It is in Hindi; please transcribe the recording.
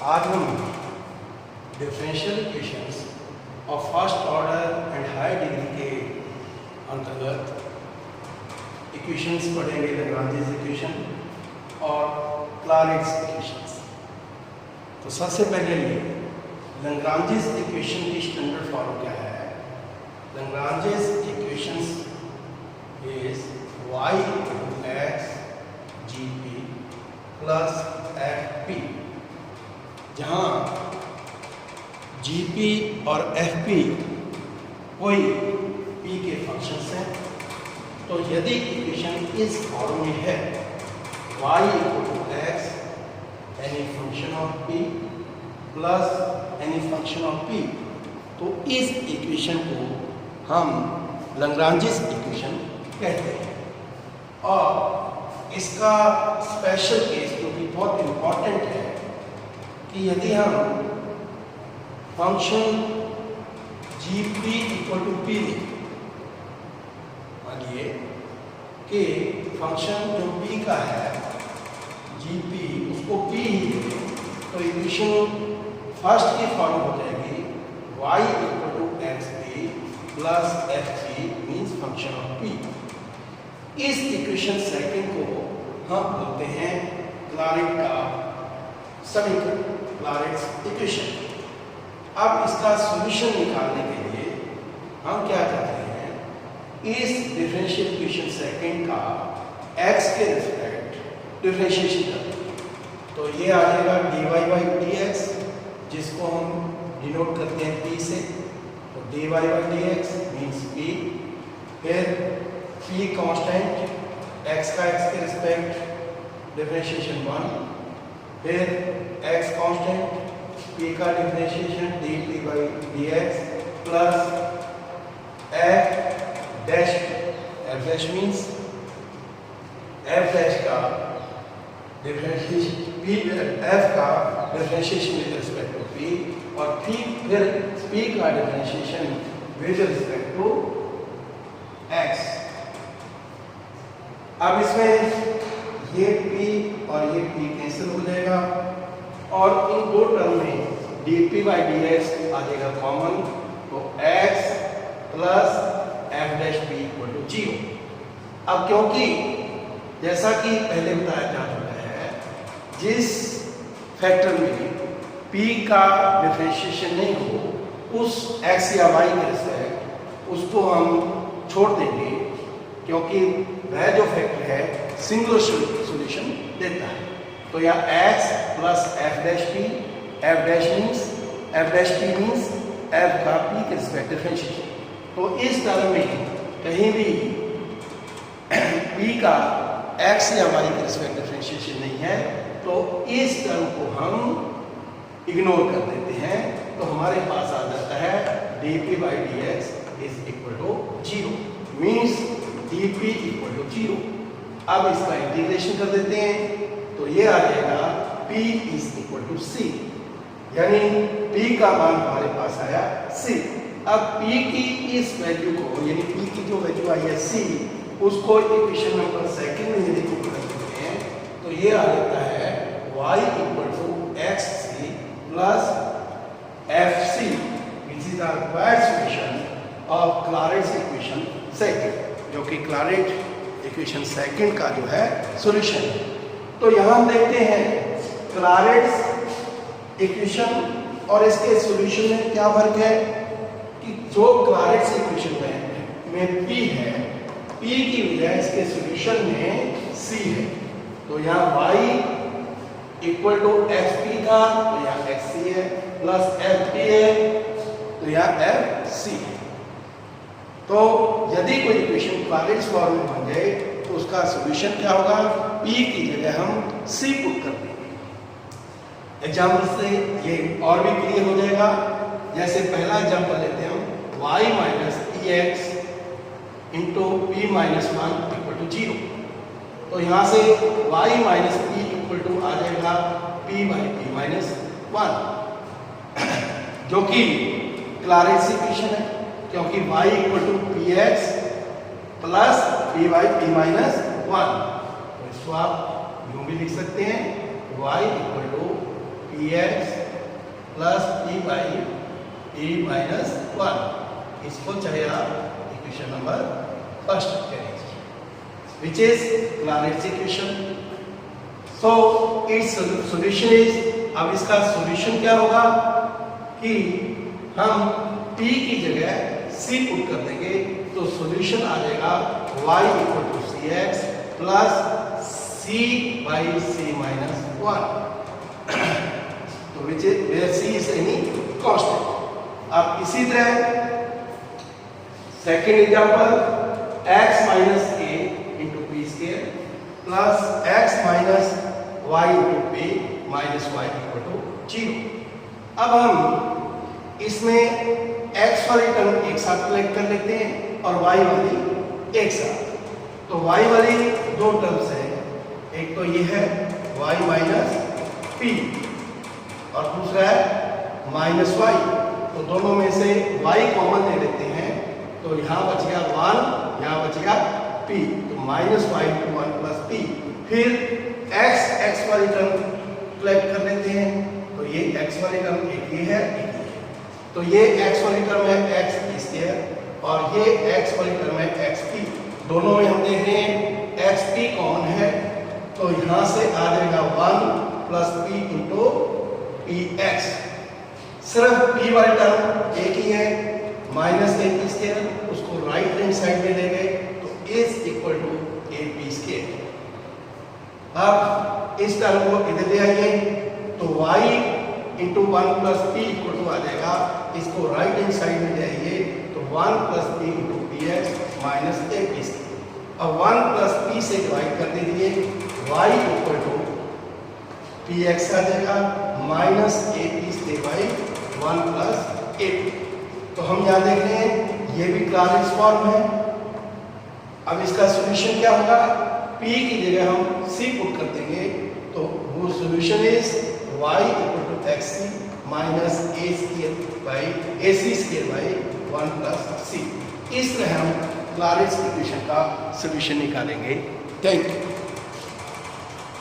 आज हम differential equations of first order and high degree के अंतर्गत इक्वेशंस पढ़ेंगे, लैग्रांजेस इक्वेशन और क्लारेंस इक्वेशंस। तो सबसे पहले लैग्रांजेस इक्वेशन की स्टैंडर्ड फॉर्म क्या है? Lagrange's equations is y = x gp plus fp, जहाँ gp और fp कोई p के फंक्शंस हैं। तो यदि इक्वेशन इस फॉर्म में है y = x any function of p plus any function of p, तो इस इक्वेशन को हम लैग्रांजेस इक्वेशन कहते हैं। और इसका स्पेशल केस जो कि बहुत इम्पॉर्टेंट है कि यदि हम फंक्शन gp = p लें, मानिए कि फंक्शन जो p का है gp उसको p ही लें, तो इक्वेशन फर्स्ट की फॉर्म हो जाएगी y = xp plus fg means function of p। इस इक्वेशन सेकंड को हम बोलते हैं क्लारेंट का समीकरण, क्लारेंट इक्वेशन। अब इसका सॉल्यूशन निकालने के लिए हम क्या करते हैं, इस डिफरेंशियल इक्वेशन सेकंड का x के रिस्पेक्ट डिफरेंशिएशन करते हैं। तो ये आ जाएगा dy/dx, जिसको हम डिनोट करते हैं p से। तो dy/dx मीन्स p, फिर p कांस्टेंट, x का x के रिस्पेक्ट डिफरेंशिएशन 1, फिर x कांस्टेंट, p का differentiation dp/dx plus f dash means f dash का डिफरेंशिएशन f का differentiation with respect to p, और फिर p का differentiation with respect to x। अब इसमें ये p और ये p कैंसिल हो जाएगा और इन दो टर्म में dp/dx आ जाएगा कॉमन, तो x plus f dash p = 0। अब क्योंकि जैसा कि पहले बताया जा चुका है, जिस फैक्टर में p का डिफरेंशिएशन नहीं हो उस x या y के रिस्पेक्ट उसको हम छोड़ देंगे, क्योंकि वह जो फैक्टर है सिंगुलर सॉल्यूशन देता है। तो यहाँ x plus f dash p, f dash p means f का p के रिस्पेक्ट डिफरेंशिएशन। तो इस टर्म में कहीं भी p का x या y के रिस्पेक्ट डिफरेंशिएशन नहीं है, तो इस टर्म को हम इग्नोर कर देते हैं। तो हमारे पास आ जाता है dp/dx = 0 मीन्स dp = 0। अब इसका इंटीग्रेशन कर देते हैं, तो ये आ जाएगा p = c, यानी p का मान हमारे पास आया c। अब p की इस वैल्यू को, यानी p की जो वैल्यू आई है c, उसको इक्वेशन नंबर सेकंड में यदि पुट कर देते हैं, तो ये आ जाता है y = xc plus fc, which is the required solution of Claret's equation second, जो कि क्लारेंट इक्वेशन सेकंड का जो है सॉल्यूशन है। तो यहाँ हम देखते हैं क्लारेंट इक्वेशन और इसके सॉल्यूशन में क्या फर्क है कि जो क्लारेंट इक्वेशन में p है, p की वजह इसके सॉल्यूशन में c है। तो यहाँ y = fp था, तो यहाँ xc है, प्लस fp है, तो यहाँ fc है। तो यदि कोई इक्वेशन क्लारेंट फॉर्म में बन जाए तो उसका सॉल्यूशन क्या होगा, p की जगह हम c पुट कर देंगे। एग्जाम्पल से ये और भी क्लियर हो जाएगा। जैसे पहला एग्जाम्पल लेते हैं हम, y - ex * p - 1 = 0। तो यहाँ से y - p = आ जाएगा p/p - 1, जो कि क्लारेंट इक्वेशन है, क्योंकि y = px प्लस p/p - 1। तो इसको आप यूं भी लिख सकते हैं, y = px plus p by e minus 1, इसको चाहे आप इक्वेशन नंबर फर्स्ट करें, which is Clairaut's equation. So its solution is, अब इसका सॉल्यूशन क्या होगा कि हम p की जगह c पुट कर देंगे, तो सॉल्यूशन आ जाएगा y equal to cx plus c by c minus 1, तो which is where c is any constant. अब इसी तरह second example x minus a into P square plus x minus y into P minus Y equal to 0. अब हम इसमें x वाली टर्म एक साथ कलेक्ट कर लेते हैं और y वाली एक साथ. तो y वाली दो टर्म्स हैं, एक तो ये है y माइनस पी और दूसरा है माइनस वाई. तो दोनों में से y कॉमन ले लेते हैं, तो यहाँ बचेगा 1, यहाँ बचेगा p, तो minus Y into 1 plus P. फिर x वाली टर्म कलेक्ट कर लेते हैं, तो ये x वाली टर्म एक ये है, एक ये है. तो ये x वाली टर्म है x पी स्क्वायर और ये x वाली टर्म है x पी. दोनों में हम देख रहे हैं x पी कॉमन है, तो यहाँ से आ जाएगा 1 plus p into p x. सिर्फ p वाली टर्म एक ही है, माइनस ए पी स्क्वायर, उसको राइट हैंड साइड में ले गए, तो is equal to a p square. अब इस टर्म को इधर ले आइए, तो y into 1 plus p equal to आ जाएगा, इसको राइट हैंड साइड में ले आइए, तो 1 plus p into p x minus a p square. अब 1 प्लस पी से डिवाइड कर दीजिए, y equal to p x आ जाएगा minus a p square by 1 plus a p. तो हम यहाँ देख रहे हैं ये भी क्लारेंस फॉर्म है. अब इसका सॉल्यूशन क्या होगा, p की जगह हम c पुट कर देंगे, तो वो solution is y equal to x c minus a square by a c square by 1 plus c. इस तरह हम क्लारेंस इक्वेशन का सॉल्यूशन निकालेंगे. Thank you.